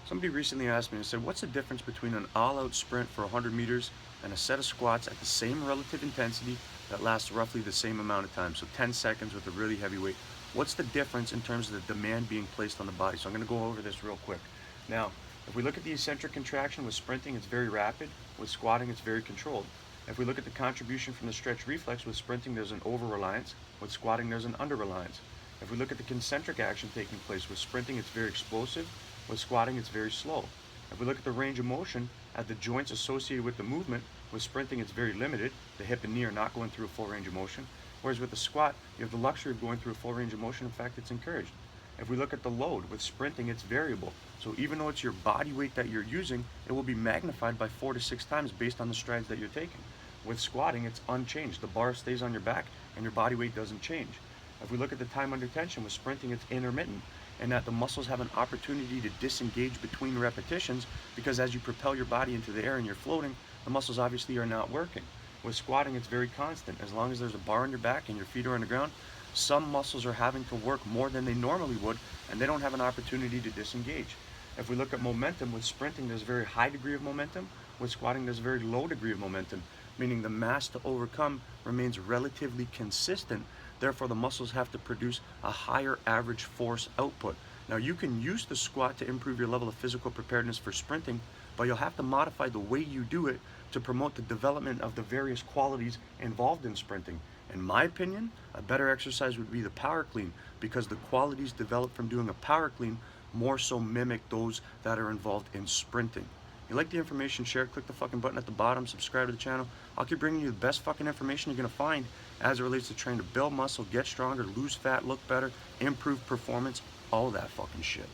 Somebody recently asked me and said, what's the difference between an all-out sprint for 100 meters and a set of squats at the same relative intensity that lasts roughly the same amount of time, so 10 seconds with a really heavy weight? What's the difference in terms of the demand being placed on the body? So I'm going to go over this real quick. Now, if we look at the eccentric contraction with sprinting, it's very rapid. With squatting, it's very controlled. If we look at the contribution from the stretch reflex, with sprinting, there's an over-reliance. With squatting, there's an under-reliance. If we look at the concentric action taking place, with sprinting, it's very explosive. With squatting, it's very slow. If we look at the range of motion at the joints associated with the movement, with sprinting, it's very limited. The hip and knee are not going through a full range of motion. Whereas with the squat, you have the luxury of going through a full range of motion. In fact, it's encouraged. If we look at the load, with sprinting, it's variable. So even though it's your body weight that you're using, it will be magnified by 4 to 6 times based on the strides that you're taking. With squatting, it's unchanged. The bar stays on your back and your body weight doesn't change. If we look at the time under tension, with sprinting, it's intermittent, and that the muscles have an opportunity to disengage between repetitions, because as you propel your body into the air and you're floating, the muscles obviously are not working. With squatting, it's very constant. As long as there's a bar on your back and your feet are on the ground, some muscles are having to work more than they normally would, and they don't have an opportunity to disengage. If we look at momentum, with sprinting, there's a very high degree of momentum. With squatting, there's a very low degree of momentum, meaning the mass to overcome remains relatively consistent. Therefore, the muscles have to produce a higher average force output. Now, you can use the squat to improve your level of physical preparedness for sprinting, but you'll have to modify the way you do it to promote the development of the various qualities involved in sprinting. In my opinion, a better exercise would be the power clean, because the qualities developed from doing a power clean more so mimic those that are involved in sprinting. You like the information, share it, click the fucking button at the bottom, subscribe to the channel. I'll keep bringing you the best fucking information you're gonna find as it relates to trying to build muscle, get stronger, lose fat, look better, improve performance, all that fucking shit.